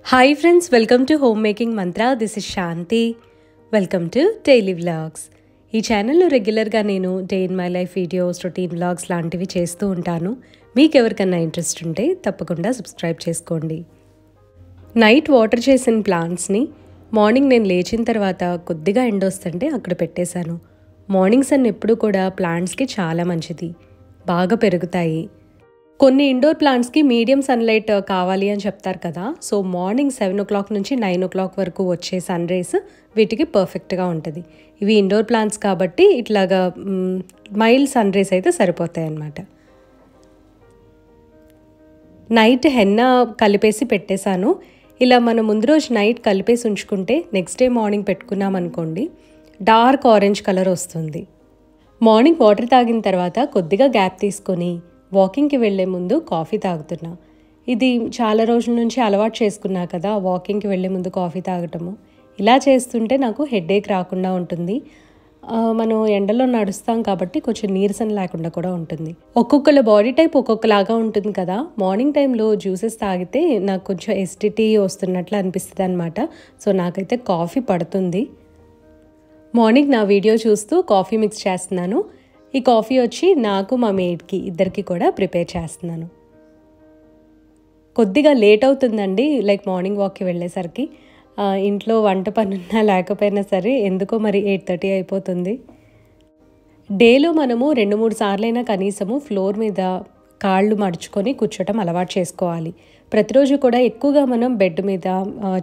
Hi friends, welcome to Homemaking Mantra. This is Shanti. Welcome to Daily Vlogs. ఈ ఛానల్లో రెగ్యులర్గా నేను day in my life videos, routine vlogs లాంటివి చేస్తూ ఉంటాను. మీకు ఎవరికన్నా ఇంట్రెస్ట్ ఉంటే తప్పకుండా సబ్స్క్రైబ్ చేసుకోండి. నైట్ వాటర్ చేసిన ప్లాంట్స్ని మార్నింగ్ నేను లేచిన తర్వాత కొద్దిగా ఎండొస్తుంటే అక్కడ పెట్టేశాను. మార్నింగ్ సన్ ఎప్పుడు కూడా ప్లాంట్స్కి చాలా మంచిది, బాగా పెరుగుతాయి. కొన్ని ఇండోర్ ప్లాంట్స్కి మీడియం సన్లైట్ కావాలి అని చెప్తారు కదా. సో మార్నింగ్ 7 o'clock నుంచి 9 o'clock వరకు వచ్చే సన్ రేస్ వీటికి పర్ఫెక్ట్గా ఉంటుంది. ఇవి ఇండోర్ ప్లాంట్స్ కాబట్టి ఇట్లాగా మైల్డ్ సన్ రేస్ అయితే సరిపోతాయి అన్నమాట. నైట్ హెన్న కలిపేసి పెట్టేశాను. ఇలా మనం ముందు రోజు నైట్ కలిపేసి ఉంచుకుంటే నెక్స్ట్ డే మార్నింగ్ పెట్టుకున్నాం అనుకోండి, డార్క్ ఆరెంజ్ కలర్ వస్తుంది. మార్నింగ్ వాటర్ తాగిన తర్వాత కొద్దిగా గ్యాప్ తీసుకొని వాకింగ్కి వెళ్ళే ముందు కాఫీ తాగుతున్నా. ఇది చాలా రోజుల నుంచి అలవాటు చేసుకున్నా కదా, వాకింగ్కి వెళ్ళే ముందు కాఫీ తాగటము. ఇలా చేస్తుంటే నాకు హెడేక్ రాకుండా ఉంటుంది. మనం ఎండలో నడుస్తాం కాబట్టి కొంచెం నీరసం లేకుండా కూడా ఉంటుంది. ఒక్కొక్కళ్ళ బాడీ టైప్ ఒక్కొక్కలాగా ఉంటుంది కదా. మార్నింగ్ టైంలో జ్యూసెస్ తాగితే నాకు కొంచెం ఎసిడిటీ వస్తున్నట్లు అనిపిస్తుంది అనమాట. సో నాకైతే కాఫీ పడుతుంది. మార్నింగ్ నా వీడియో చూస్తూ కాఫీ మిక్స్ చేస్తున్నాను. ఈ కాఫీ వచ్చి నాకు మా మేడ్కి ఇద్దరికి కూడా ప్రిపేర్ చేస్తున్నాను. కొద్దిగా లేట్ అవుతుందండి, లైక్ మార్నింగ్ వాక్కి వెళ్ళేసరికి. ఇంట్లో వంట పనున్నా లేకపోయినా సరే ఎందుకో మరి 8:30 అయిపోతుంది. డేలో మనము 2-3 సార్లైనా కనీసము ఫ్లోర్ మీద కాళ్ళు మడుచుకొని కూర్చోటం అలవాటు చేసుకోవాలి. ప్రతిరోజు కూడా ఎక్కువగా మనం బెడ్ మీద,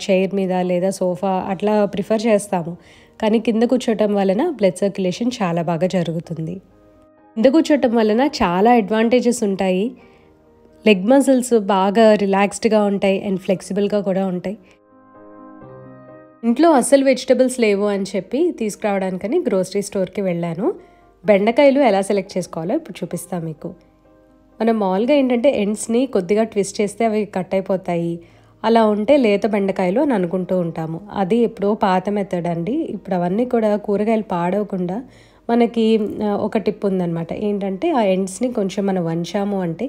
చైర్ మీద లేదా సోఫా అట్లా ప్రిఫర్ చేస్తాము. కానీ కింద కూర్చోటం వలన బ్లడ్ సర్క్యులేషన్ చాలా బాగా జరుగుతుంది. కింద కూర్చోటం వలన చాలా అడ్వాంటేజెస్ ఉంటాయి. లెగ్ మజిల్స్ బాగా రిలాక్స్డ్గా ఉంటాయి అండ్ ఫ్లెక్సిబుల్గా కూడా ఉంటాయి. ఇంట్లో అసలు వెజిటబుల్స్ లేవు అని చెప్పి తీసుకురావడానికని గ్రోసరీ స్టోర్కి వెళ్ళాను. బెండకాయలు ఎలా సెలెక్ట్ చేసుకోవాలో ఇప్పుడు చూపిస్తాను మీకు. మనం మామూలుగా ఏంటంటే ఎండ్స్ని కొద్దిగా ట్విస్ట్ చేస్తే అవి కట్ అయిపోతాయి. అలా ఉంటే లేత బెండకాయలు అని అనుకుంటూ ఉంటాము. అది ఎప్పుడో పాత మెథడ్ అండి. ఇప్పుడు అవన్నీ కూడా కూరగాయలు పాడవకుండా మనకి ఒక టిప్ ఉందన్నమాట. ఏంటంటే ఆ ఎండ్స్ని కొంచెం మనం వంచాము అంటే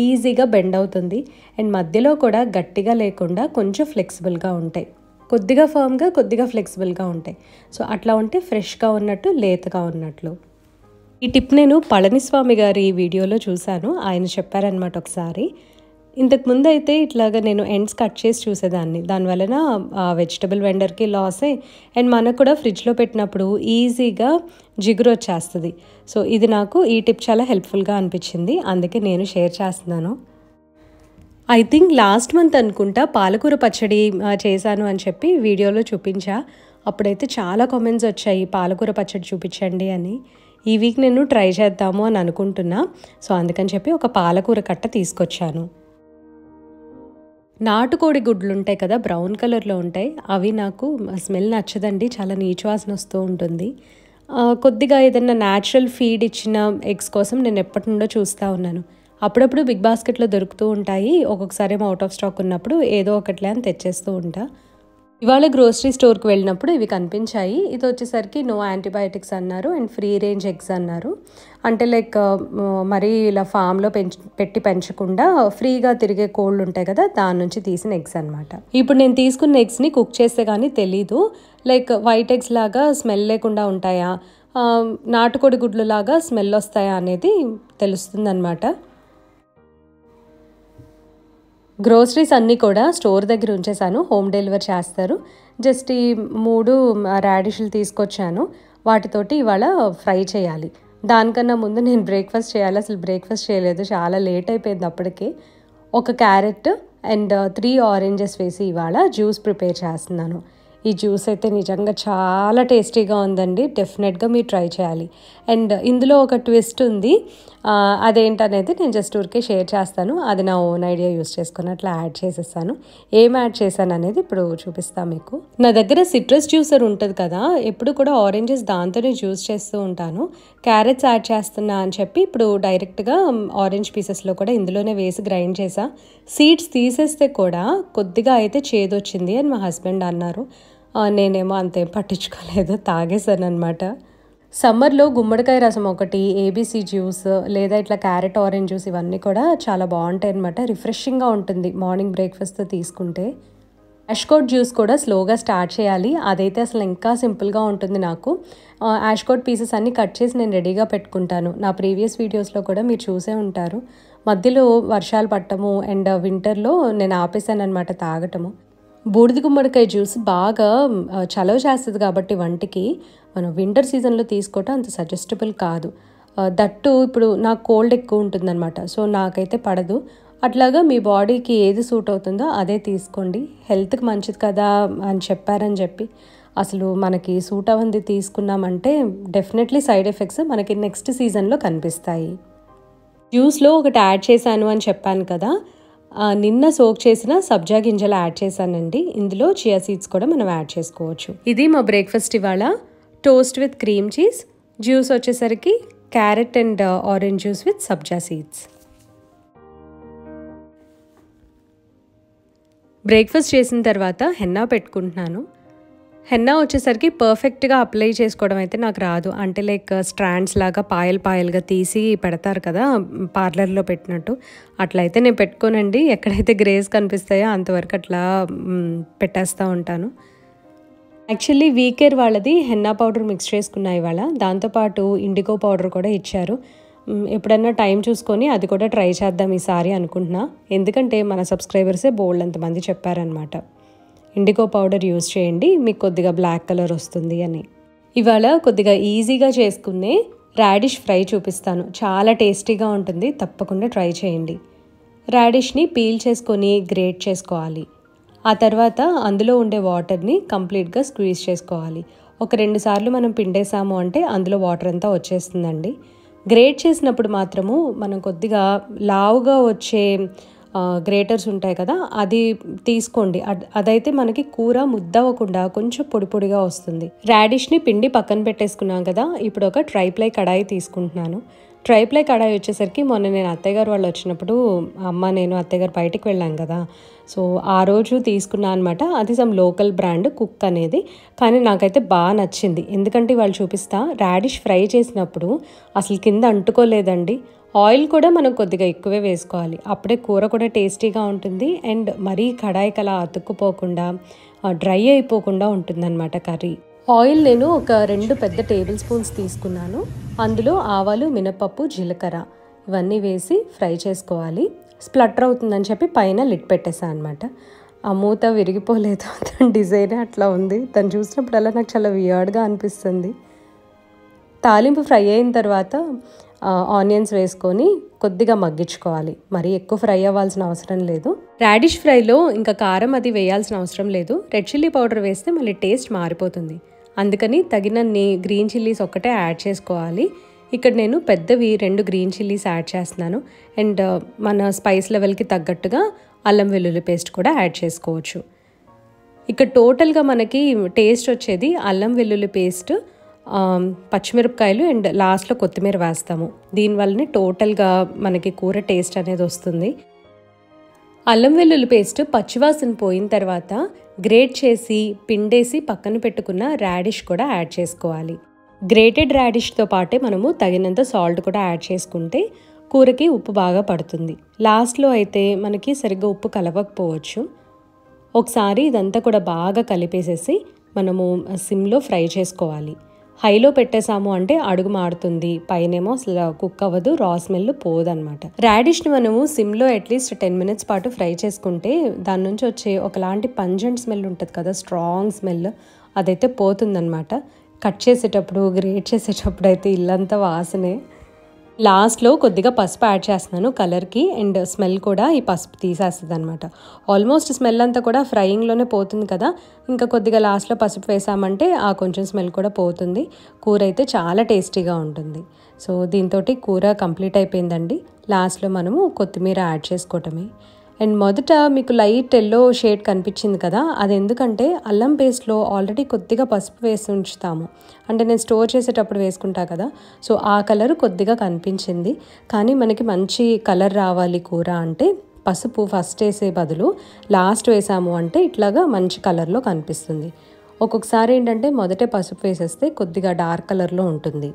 ఈజీగా బెండ్ అవుతుంది అండ్ మధ్యలో కూడా గట్టిగా లేకుండా కొంచెం ఫ్లెక్సిబుల్గా ఉంటాయి. కొద్దిగా ఫర్మ్గా, కొద్దిగా ఫ్లెక్సిబుల్గా ఉంటాయి. సో అట్లా ఉంటే ఫ్రెష్గా ఉన్నట్టు, లేతగా ఉన్నట్లు. ఈ టిప్ నేను పళనిస్వామి గారి వీడియోలో చూశాను. ఆయన చెప్పారనమాట ఒకసారి. ఇంతకుముందు అయితే ఇట్లాగా నేను ఎండ్స్ కట్ చేసి చూసేదాన్ని. దానివలన వెజిటబుల్ వెండర్కి లాసే అండ్ మనకు కూడా ఫ్రిడ్జ్లో పెట్టినప్పుడు ఈజీగా జిగురు వచ్చేస్తుంది. సో ఇది నాకు ఈ టిప్ చాలా హెల్ప్ఫుల్గా అనిపించింది, అందుకే నేను షేర్ చేస్తున్నాను. ఐ థింక్ లాస్ట్ మంత్ అనుకుంటా పాలకూర పచ్చడి చేశాను అని చెప్పి వీడియోలో చూపించా. అప్పుడైతే చాలా కామెంట్స్ వచ్చాయి, పాలకూర పచ్చడి చూపించండి అని. ఈ వీక్ నేను ట్రై చేద్దాము అని అనుకుంటున్నా. సో అందుకని చెప్పి ఒక పాలకూర కట్ట తీసుకొచ్చాను. నాటుకోడి గుడ్లు ఉంటాయి కదా, బ్రౌన్ కలర్లో ఉంటాయి. అవి నాకు స్మెల్ నచ్చదండి, చాలా నీచు వాసన వస్తూ ఉంటుంది. కొద్దిగా ఏదైనా న్యాచురల్ ఫీడ్ ఇచ్చిన ఎగ్స్ కోసం నేను ఎప్పటి నుండో చూస్తూ ఉన్నాను. అప్పుడప్పుడు బిగ్ బాస్కెట్లో దొరుకుతూ ఉంటాయి. ఒక్కొక్కసారి ఏమో అవుట్ ఆఫ్ స్టాక్ ఉన్నప్పుడు ఏదో ఒకటిలే అని తెచ్చేస్తూ ఉంటా. ఇవాళ గ్రోసరీ స్టోర్కి వెళ్ళినప్పుడు ఇవి కనిపించాయి. ఇది వచ్చేసరికి నో యాంటీబయాటిక్స్ అన్నారు అండ్ ఫ్రీ రేంజ్ ఎగ్స్ అన్నారు. అంటే లైక్ మరీ ఇలా ఫామ్లో పెట్టి పెంచకుండా ఫ్రీగా తిరిగే కోళ్ళు ఉంటాయి కదా, దాని నుంచి తీసిన ఎగ్స్ అనమాట. ఇప్పుడు నేను తీసుకున్న ఎగ్స్ని కుక్ చేస్తే కానీ తెలీదు, లైక్ వైట్ ఎగ్స్ లాగా స్మెల్ లేకుండా ఉంటాయా, నాటుకోడి గుడ్లు లాగా స్మెల్ వస్తాయా అనేది తెలుస్తుంది అనమాట. గ్రోసరీస్ అన్నీ కూడా స్టోర్ దగ్గర ఉంచేసాను, హోమ్ డెలివరీ చేస్తారు. జస్ట్ ఈ 3 రాడిష్లు తీసుకొచ్చాను, వాటితోటి ఇవాళ ఫ్రై చేయాలి. దానికన్నా ముందు నేను బ్రేక్ఫాస్ట్ చేయాలి. అసలు బ్రేక్ఫాస్ట్ చేయలేదు, చాలా లేట్ అయిపోయింది అప్పటికే. ఒక క్యారెట్ అండ్ 3 ఆరెంజెస్ వేసి ఇవాళ జ్యూస్ ప్రిపేర్ చేస్తున్నాను. ఈ జ్యూస్ అయితే నిజంగా చాలా టేస్టీగా ఉందండి, డెఫినెట్గా మీరు ట్రై చేయాలి. అండ్ ఇందులో ఒక ట్విస్ట్ ఉంది, అదేంటనేది నేను జస్ట్ ఊరికే షేర్ చేస్తాను. అది నా ఓన్ ఐడియా యూస్ చేసుకుని అట్లా యాడ్ చేసేస్తాను. ఏం యాడ్ చేశాను అనేది ఇప్పుడు చూపిస్తాను మీకు. నా దగ్గర సిట్రస్ జ్యూసర్ ఉంటుంది కదా, ఎప్పుడు కూడా ఆరెంజెస్ దాంతోనే జ్యూస్ చేస్తూ ఉంటాను. క్యారెట్స్ యాడ్ చేస్తున్నా అని చెప్పి ఇప్పుడు డైరెక్ట్గా ఆరెంజ్ పీసెస్లో కూడా ఇందులోనే వేసి గ్రైండ్ చేసా. సీడ్స్ తీసేస్తే కూడా కొద్దిగా అయితే చేదొచ్చింది అని మా హస్బెండ్ అన్నారు. నేనేమో అంతేం పట్టించుకోలేదు, తాగేశాను అనమాట. సమ్మర్లో గుమ్మడికాయ రసం ఒకటి, ఏబీసీ జ్యూస్ లేదా ఇట్లా క్యారెట్ ఆరెంజ్ జ్యూస్, ఇవన్నీ కూడా చాలా బాగుంటాయి అనమాట. రిఫ్రెషింగ్గా ఉంటుంది మార్నింగ్ బ్రేక్ఫాస్ట్తో తీసుకుంటే. యాష్కోట్ జ్యూస్ కూడా స్లోగా స్టార్ట్ చేయాలి. అదైతే అసలు ఇంకా సింపుల్గా ఉంటుంది నాకు. యాష్కోట్ పీసెస్ అన్నీ కట్ చేసి నేను రెడీగా పెట్టుకుంటాను. నా ప్రీవియస్ వీడియోస్లో కూడా మీరు చూసే ఉంటారు. మధ్యలో వర్షాలు పట్టము అండ్ వింటర్లో నేను ఆపేసాను అనమాట తాగటము. బూడిద గుమ్మడికాయ జ్యూస్ బాగా చలవ చేస్తుంది కాబట్టి వంటికి మనం వింటర్ సీజన్లో తీసుకోవటం అంత సజెస్టబుల్ కాదు. దట్టు ఇప్పుడు నాకు కోల్డ్ ఎక్కువ ఉంటుందన్నమాట. సో నాకైతే పడదు. అట్లాగా మీ బాడీకి ఏది సూట్ అవుతుందో అదే తీసుకోండి. హెల్త్కి మంచిది కదా అని చెప్పారని చెప్పి అసలు మనకి సూట్ అవ్వంది తీసుకున్నామంటే డెఫినెట్లీ సైడ్ ఎఫెక్ట్స్ మనకి నెక్స్ట్ సీజన్లో కనిపిస్తాయి. జ్యూస్లో ఒకటి యాడ్ చేశాను అని చెప్పాను కదా, నిన్న సోక్ చేసిన సబ్జా గింజలు యాడ్ చేశానండి. ఇందులో చియా సీడ్స్ కూడా మనం యాడ్ చేసుకోవచ్చు. ఇది మా బ్రేక్ఫాస్ట్ ఇవాళ. Toast with cream cheese, juice వచ్చేసరికి carrot and orange juice with sabja seeds. Breakfast చేసిన తర్వాత హెన్నా పెట్టుకుంటున్నాను. హెన్నా వచ్చేసరికి పర్ఫెక్ట్గా అప్లై చేసుకోవడం అయితే నాకు రాదు. అంటే లైక్ స్ట్రాండ్స్ లాగా పాయలుగా తీసి పెడతారు కదా పార్లర్లో పెట్టినట్టు, అట్లయితే నేను పెట్టుకోనండి. ఎక్కడైతే గ్రేస్ కనిపిస్తాయో అంతవరకు అట్లా పెట్టేస్తూ ఉంటాను. యాక్చువల్లీ వీకేర్ వాళ్ళది హెన్నా పౌడర్ మిక్స్ చేసుకున్నా ఇవాళ. దాంతోపాటు ఇండిగో పౌడర్ కూడా ఇచ్చారు. ఎప్పుడన్నా టైం చూసుకొని అది కూడా ట్రై చేద్దాం ఈసారి అనుకుంటున్నా. ఎందుకంటే మన సబ్స్క్రైబర్సే బోల్డ్ అంతమంది చెప్పారనమాట, ఇండిగో పౌడర్ యూజ్ చేయండి మీకు కొద్దిగా బ్లాక్ కలర్ వస్తుంది అని. ఇవాళ కొద్దిగా ఈజీగా చేసుకునే రాడిష్ ఫ్రై చూపిస్తాను. చాలా టేస్టీగా ఉంటుంది, తప్పకుండా ట్రై చేయండి. రాడిష్ని పీల్ చేసుకొని గ్రేట్ చేసుకోవాలి. ఆ తర్వాత అందులో ఉండే వాటర్ని కంప్లీట్గా స్క్వీజ్ చేసుకోవాలి. ఒక 2 సార్లు మనం పిండేసాము అంటే అందులో వాటర్ అంతా వచ్చేస్తుందండి. గ్రేట్ చేసినప్పుడు మాత్రము మనం కొద్దిగా లావుగా వచ్చే గ్రేటర్స్ ఉంటాయి కదా, అది తీసుకోండి. అదైతే మనకి కూర ముద్దవకుండా కొంచెం పొడిగా వస్తుంది. రాడిష్ని పిండి పక్కన పెట్టేసుకున్నాం కదా, ఇప్పుడు ఒక ట్రైప్లై కడాయి తీసుకుంటున్నాను. ట్రైప్లై కడాయి వచ్చేసరికి మొన్న నేను అత్తయ్య గారు వాళ్ళు వచ్చినప్పుడు నేను అత్తయ్య గారు బయటికి వెళ్ళాం కదా, సో ఆ రోజు తీసుకున్నా అనమాట. అది సమ్ లోకల్ బ్రాండ్ కుక్ అనేది. కానీ నాకైతే బాగా నచ్చింది. ఎందుకంటే వాళ్ళు చూపిస్తా, రాడిష్ ఫ్రై చేసినప్పుడు అసలు కింద అంటుకోలేదండి. ఆయిల్ కూడా మనం కొద్దిగా ఎక్కువే వేసుకోవాలి, అప్పుడే కూర కూడా టేస్టీగా ఉంటుంది అండ్ మరీ కడాయికి అలా అతుక్కుపోకుండా డ్రై అయిపోకుండా ఉంటుందన్నమాట కర్రీ. ఆయిల్ నేను ఒక 2 పెద్ద టేబుల్ స్పూన్స్ తీసుకున్నాను. అందులో ఆవాలు, మినపప్పు, జీలకర్ర ఇవన్నీ వేసి ఫ్రై చేసుకోవాలి. స్ప్లటర్ అవుతుందని చెప్పి పైన లిడ్ పెట్టేసాను అనమాట. ఆ మూత విరిగిపోలేదు, దాని డిజైన్ అట్లా ఉంది. దాన్ని చూసినప్పుడల్లా నాకు చాలా వియర్డ్గా అనిపిస్తుంది. తాలింపు ఫ్రై అయిన తర్వాత ఆనియన్స్ వేసుకొని కొద్దిగా మగ్గించుకోవాలి. మరీ ఎక్కువ ఫ్రై అవ్వాల్సిన అవసరం లేదు. రాడిష్ ఫ్రైలో ఇంకా కారం అది వేయాల్సిన అవసరం లేదు. రెడ్ చిల్లీ పౌడర్ వేస్తే మళ్ళీ టేస్ట్ మారిపోతుంది. అందుకని తగినన్ని గ్రీన్ చిల్లీస్ ఒక్కటే యాడ్ చేసుకోవాలి. ఇక్కడ నేను పెద్దవి 2 గ్రీన్ చిల్లీస్ యాడ్ చేస్తున్నాను. అండ్ మన స్పైస్ లెవెల్కి తగ్గట్టుగా అల్లం వెల్లుల్లి పేస్ట్ కూడా యాడ్ చేసుకోవచ్చు. ఇక్కడ టోటల్గా మనకి టేస్ట్ వచ్చేది అల్లం వెల్లుల్లి పేస్ట్, పచ్చిమిరపకాయలు అండ్ లాస్ట్లో కొత్తిమీర వేస్తాము. దీనివల్లనే టోటల్గా మనకి కూర టేస్ట్ అనేది వస్తుంది. అల్లం వెల్లుల్లి పేస్ట్ పచ్చివాసన పోయిన తర్వాత గ్రేట్ చేసి పిండేసి పక్కన పెట్టుకున్న రాడిష్ కూడా యాడ్ చేసుకోవాలి. గ్రేటెడ్ రాడిష్తో పాటే మనము తగినంత సాల్ట్ కూడా యాడ్ చేసుకుంటే కూరకి ఉప్పు బాగా పడుతుంది. లాస్ట్లో అయితే మనకి సరిగ్గా ఉప్పు కలవకపోవచ్చు. ఒకసారి ఇదంతా కూడా బాగా కలిపేసేసి మనము సిమ్లో ఫ్రై చేసుకోవాలి. హైలో పెట్టేసాము అంటే అడుగు మాడుతుంది, పైనేమో అసలు కుక్ అవ్వదు, రా స్మెల్ పోదనమాట. రాడిష్ని మనము సిమ్లో అట్లీస్ట్ 10 minutes పాటు ఫ్రై చేసుకుంటే దాని నుంచి వచ్చే ఒకలాంటి పంజెంట్ స్మెల్ ఉంటుంది కదా, స్ట్రాంగ్ స్మెల్, అదైతే పోతుందనమాట. కట్ చేసేటప్పుడు గ్రేట్ చేసేటప్పుడు అయితే ఇల్లంతా వాసనే. లాస్ట్లో కొద్దిగా పసుపు యాడ్ చేస్తున్నాను కలర్కి, అండ్ స్మెల్ కూడా ఈ పసుపు తీసేస్తుంది అనమాట. ఆల్మోస్ట్ స్మెల్ అంతా కూడా ఫ్రైయింగ్లోనే పోతుంది కదా, ఇంకా కొద్దిగా లాస్ట్లో పసుపు వేసామంటే ఆ కొంచెం స్మెల్ కూడా పోతుంది. కూర అయితే చాలా టేస్టీగా ఉంటుంది. సో దీంతో కూర కంప్లీట్ అయిపోయిందండి. లాస్ట్లో మనము కొత్తిమీర యాడ్ చేసుకోవటమే. అండ్ మొదట మీకు లైట్ ఎల్లో షేడ్ కనిపించింది కదా, అది ఎందుకంటే అల్లం పేస్ట్లో ఆల్రెడీ కొద్దిగా పసుపు వేసి ఉంచుతాము. అంటే నేను స్టోర్ చేసేటప్పుడు వేసుకుంటా కదా, సో ఆ కలర్ కొద్దిగా కనిపించింది. కానీ మనకి మంచి కలర్ రావాలి కూర అంటే పసుపు ఫస్ట్ వేసే బదులు లాస్ట్ వేసాము అంటే ఇట్లాగా మంచి కలర్లో కనిపిస్తుంది. ఒక్కొక్కసారి ఏంటంటే మొదటే పసుపు వేసేస్తే కొద్దిగా డార్క్ కలర్లో ఉంటుంది.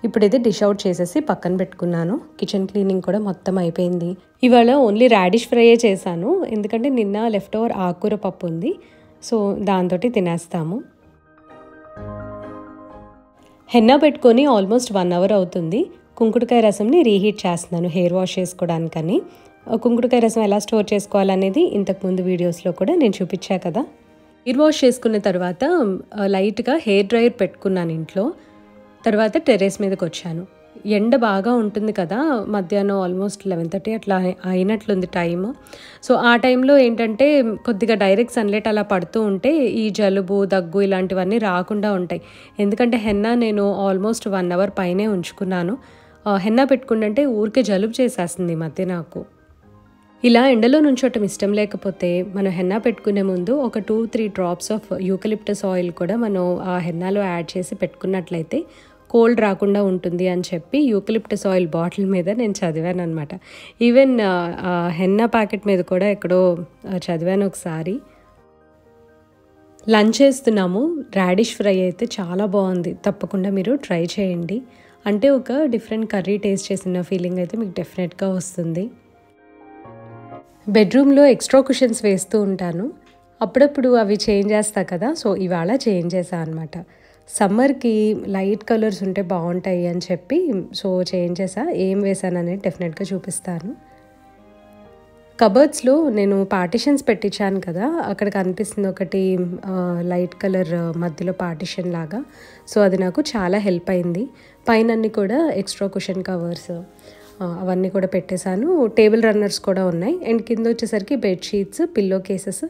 ఇప్పుడైతే డిష్ అవుట్ చేసేసి పక్కన పెట్టుకున్నాను. కిచెన్ క్లీనింగ్ కూడా మొత్తం అయిపోయింది. ఇవాళ ఓన్లీ రాడిష్ ఫ్రైయే చేశాను, ఎందుకంటే నిన్న లెఫ్ట్ ఓవర్ ఆకుకూర పప్పు ఉంది, సో దాంతో తినేస్తాము. హెన్నా పెట్టుకొని ఆల్మోస్ట్ 1 అవర్ అవుతుంది. కుంకుడుకాయ రసంని రీహీట్ చేస్తున్నాను హెయిర్ వాష్ చేసుకోవడానికని. కుంకుడుకాయ రసం ఎలా స్టోర్ చేసుకోవాలనేది ఇంతకుముందు వీడియోస్లో కూడా నేను చూపించా కదా. హెయిర్ వాష్ చేసుకున్న తర్వాత లైట్గా హెయిర్ డ్రైయర్ పెట్టుకున్నాను ఇంట్లో. తర్వాత టెర్రస్ మీదకి వచ్చాను. ఎండ బాగా ఉంటుంది కదా, మధ్యాహ్నం ఆల్మోస్ట్ 11:30 అట్లా అయినట్లుంది టైము. సో ఆ టైంలో ఏంటంటే కొద్దిగా డైరెక్ట్ సన్లైట్ అలా పడుతూ ఉంటే ఈ జలుబు దగ్గు ఇలాంటివన్నీ రాకుండా ఉంటాయి. ఎందుకంటే హెన్నా నేను ఆల్మోస్ట్ 1 అవర్ పైనే ఉంచుకున్నాను. హెన్నా పెట్టుకుంటే ఊరికే జలుబు చేసేస్తుంది ఈ మధ్య నాకు. ఇలా ఎండలో నుంచోటం ఇష్టం లేకపోతే మనం హెన్నా పెట్టుకునే ముందు ఒక 2-3 డ్రాప్స్ ఆఫ్ యూకలిప్టస్ ఆయిల్ కూడా మనం ఆ హెన్నాలో యాడ్ చేసి పెట్టుకున్నట్లయితే కోల్డ్ రాకుండా ఉంటుంది అని చెప్పి యూకలిప్టస్ ఆయిల్ బాటిల్ మీద నేను చదివాను అనమాట. ఈవెన్ హెన్నా ప్యాకెట్ మీద కూడా ఎక్కడో చదివాను ఒకసారి. లంచ్ చేస్తున్నాము. రాడిష్ ఫ్రై అయితే చాలా బాగుంది, తప్పకుండా మీరు ట్రై చేయండి. అంటే ఒక డిఫరెంట్ కర్రీ టేస్ట్ చేసిన ఫీలింగ్ అయితే మీకు డెఫినెట్గా వస్తుంది. బెడ్రూమ్లో ఎక్స్ట్రా కుషన్స్ వేస్తూ ఉంటాను, అప్పుడప్పుడు అవి చేంజ్ చేస్తా కదా, సో ఇవాళ చేంజ్ చేశాను అనమాట. సమ్మర్కి లైట్ కలర్స్ ఉంటే బాగుంటాయి అని చెప్పి సో చేంజ్ చేసా. ఏం వేసాను అనేది డెఫినెట్గా చూపిస్తాను. కబర్డ్స్లో నేను పార్టిషన్స్ పెట్టించాను కదా, అక్కడ కనిపిస్తుంది ఒకటి లైట్ కలర్ మధ్యలో పార్టిషన్ లాగా. సో అది నాకు చాలా హెల్ప్ అయింది. పైన అన్ని కూడా ఎక్స్ట్రా కుషన్ కవర్స్ అవన్నీ కూడా పెట్టేశాను. టేబుల్ రన్నర్స్ కూడా ఉన్నాయి. అండ్ కింద వచ్చేసరికి బెడ్షీట్స్, పిల్లో కేసెస్,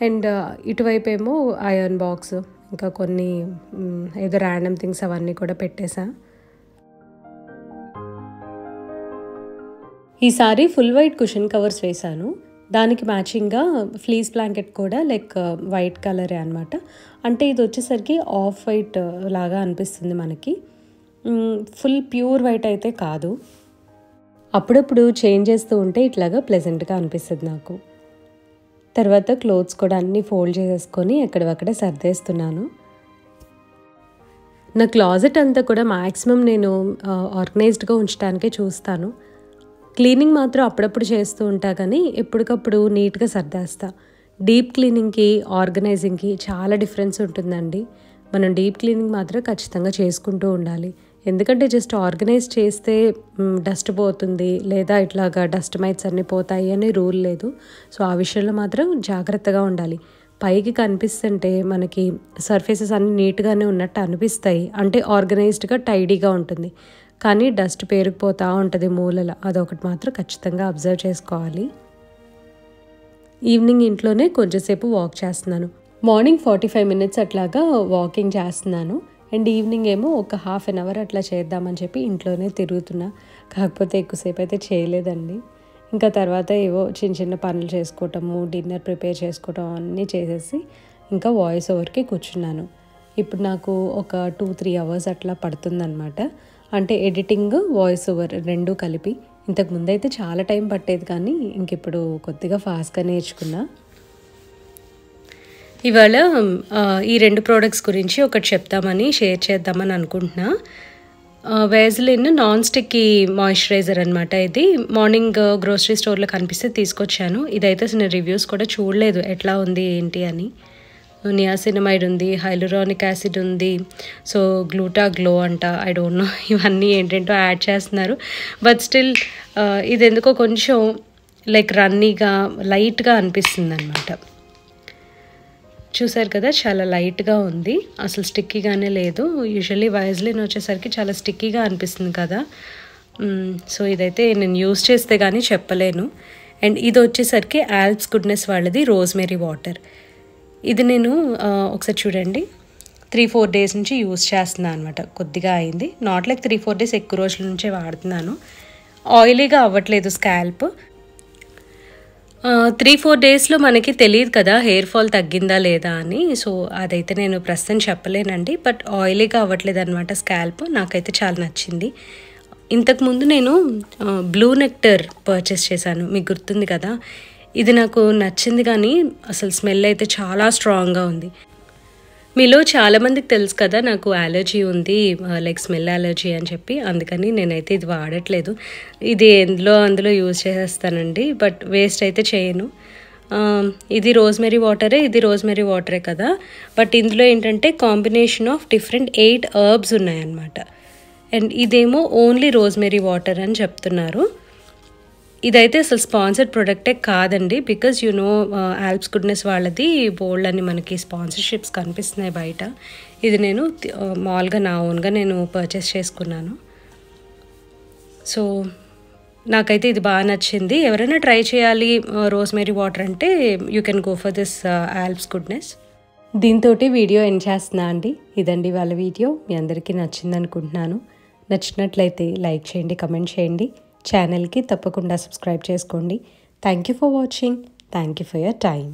అండ్ ఇటువైపు ఏమో ఐరన్ బాక్స్, ఇంకా కొన్ని ఏదో ర్యాండమ్ థింగ్స్ అవన్నీ కూడా పెట్టేశా. ఈసారి ఫుల్ వైట్ కుషన్ కవర్స్ వేశాను. దానికి మ్యాచింగ్గా ఫ్లీస్ బ్లాంకెట్ కూడా లైక్ వైట్ కలరే అనమాట. అంటే ఇది వచ్చేసరికి ఆఫ్ వైట్ లాగా అనిపిస్తుంది మనకి, ఫుల్ ప్యూర్ వైట్ అయితే కాదు. అప్పుడప్పుడు చేంజ్ చేస్తూ ఉంటే ఇట్లాగా ప్లెజెంట్గా అనిపిస్తుంది నాకు. తర్వాత క్లోత్స్ కూడా అన్నీ ఫోల్డ్ చేసేసుకొని ఎక్కడవక్కడే సర్దేస్తున్నాను. నా క్లాజెట్ అంతా కూడా మ్యాక్సిమం నేను ఆర్గనైజ్డ్గా ఉంచడానికే చూస్తాను. క్లీనింగ్ మాత్రం అప్పుడప్పుడు చేస్తూ ఉంటా, కానీ ఎప్పటికప్పుడు నీట్గా సర్దేస్తా. డీప్ క్లీనింగ్కి ఆర్గనైజింగ్కి చాలా డిఫరెన్స్ ఉంటుందండి. మనం డీప్ క్లీనింగ్ మాత్రం ఖచ్చితంగా చేసుకుంటూ ఉండాలి. ఎందుకంటే జస్ట్ ఆర్గనైజ్ చేస్తే డస్ట్ పోతుంది, లేదా ఇట్లాగా డస్ట్ మైట్స్ అన్నీ పోతాయి అని రూల్ లేదు. సో ఆ విషయంలో మాత్రం జాగ్రత్తగా ఉండాలి. పైకి కనిపిస్తుంటే మనకి సర్ఫేసెస్ అన్నీ నీట్గానే ఉన్నట్టు అనిపిస్తాయి, అంటే ఆర్గనైజ్డ్గా టైడీగా ఉంటుంది, కానీ డస్ట్ పేరుకుపోతూ ఉంటుంది మూలల. అదొకటి మాత్రం ఖచ్చితంగా అబ్జర్వ్ చేసుకోవాలి. ఈవినింగ్ ఇంట్లోనే కొంచెంసేపు వాక్ చేస్తున్నాను. మార్నింగ్ 45 minutes అట్లాగా వాకింగ్ చేస్తున్నాను. అండ్ ఈవినింగ్ ఏమో ఒక 1/2 hour అట్లా చేద్దామని చెప్పి ఇంట్లోనే తిరుగుతున్నా. కాకపోతే ఎక్కువసేపు అయితే చేయలేదండి. ఇంకా తర్వాత ఏవో చిన్న చిన్న పనులు చేసుకోవటము, డిన్నర్ ప్రిపేర్ చేసుకోవటం అన్నీ చేసేసి ఇంకా వాయిస్ ఓవర్కి కూర్చున్నాను. ఇప్పుడు నాకు ఒక 2-3 hours అట్లా పడుతుందన్నమాట. అంటే ఎడిటింగ్, వాయిస్ ఓవర్ రెండూ కలిపి. ఇంతకుముందు అయితే చాలా టైం పట్టేది, కానీ ఇంక ఇప్పుడు కొద్దిగా ఫాస్ట్గా నేర్చుకున్నా. ఇవాళ ఈ 2 ప్రోడక్ట్స్ గురించి ఒకటి చెప్తామని షేర్ చేద్దామని అనుకుంటున్నా. వేజ్లిన్ నాన్ స్టిక్కీ మాయిశ్చరైజర్ అనమాట. ఇది మార్నింగ్ గ్రోసరీ స్టోర్లో కనిపిస్తే తీసుకొచ్చాను. ఇదైతే అసలు నేను రివ్యూస్ కూడా చూడలేదు ఎట్లా ఉంది ఏంటి అని. నియాసినమైడ్ ఉంది, హైలురానిక్ యాసిడ్ ఉంది, సో గ్లూటా గ్లో అంట, ఐ డోంట్ నో ఇవన్నీ ఏంటంటో యాడ్ చేస్తున్నారు. బట్ స్టిల్ ఇది ఎందుకో కొంచెం లైక్ రన్నీగా లైట్గా అనిపిస్తుంది అనమాట. చూసారు కదా, చాలా లైట్గా ఉంది, అసలు స్టిక్కీగానే లేదు. యూజువల్లీ వైజ్లిన్ వచ్చేసరికి చాలా స్టిక్కీగా అనిపిస్తుంది కదా. సో ఇదైతే నేను యూస్ చేస్తే కానీ చెప్పలేను. అండ్ ఇది వచ్చేసరికి ఆల్ప్స్ గుడ్నెస్ వాళ్ళది రోజ్మెరీ వాటర్. ఇది నేను ఒకసారి చూడండి 3-4 days నుంచి యూస్ చేస్తున్నాను అనమాట. కొద్దిగా అయింది, నాట్ లైక్ 3-4 days, ఎక్కువ రోజుల నుంచే వాడుతున్నాను. ఆయిలీగా అవ్వట్లేదు స్కాల్ప్. 3-4 daysలో మనకి తెలియదు కదా హెయిర్ ఫాల్ తగ్గిందా లేదా అని. సో అదైతే నేను ప్రస్తుతం చెప్పలేనండి. బట్ ఆయిలీగా అవ్వట్లేదు అనమాట స్కాల్ప్. నాకైతే చాలా నచ్చింది. ఇంతకుముందు నేను బ్లూ నెక్టర్ పర్చేస్ చేశాను, మీకు గుర్తుంది కదా. ఇది నాకు నచ్చింది, కానీ అసలు స్మెల్ అయితే చాలా స్ట్రాంగ్గా ఉంది. మీలో చాలామందికి తెలుసు కదా నాకు అలర్జీ ఉంది, లైక్ స్మెల్ అలర్జీ అని చెప్పి. అందుకని నేనైతే ఇది వాడట్లేదు. ఇది అందులో యూజ్ చేసేస్తానండి, బట్ వేస్ట్ అయితే చేయను. ఇది రోజ్మెరీ వాటరే కదా, బట్ ఇందులో ఏంటంటే కాంబినేషన్ ఆఫ్ డిఫరెంట్ 8 హర్బ్స్ ఉన్నాయన్నమాట. అండ్ ఇదేమో ఓన్లీ రోజ్మెరీ వాటర్ అని చెప్తున్నారు. ఇదైతే అసలు స్పాన్సర్డ్ ప్రొడక్టే కాదండి, బికాజ్ ఆల్ప్స్ గుడ్నెస్ వాళ్ళది బోల్డ్ అని మనకి స్పాన్సర్షిప్స్ కనిపిస్తున్నాయి బయట. ఇది నేను మామూలుగా నా ఓన్గా నేను పర్చేస్ చేసుకున్నాను. సో నాకైతే ఇది బాగా నచ్చింది. ఎవరైనా ట్రై చేయాలి రోజ్మెరీ వాటర్ అంటే you can go for this Alps goodness. దీంతో వీడియో ఎండ్ చేస్తున్నా అండి. ఇదండి వాళ్ళ వీడియో. మీ అందరికీ నచ్చింది అనుకుంటున్నాను. నచ్చినట్లయితే లైక్ చేయండి, కమెంట్ చేయండి. ఛానల్కి తప్పకుండా సబ్స్క్రైబ్ చేసుకోండి. Thank you for watching. Thank you for your time.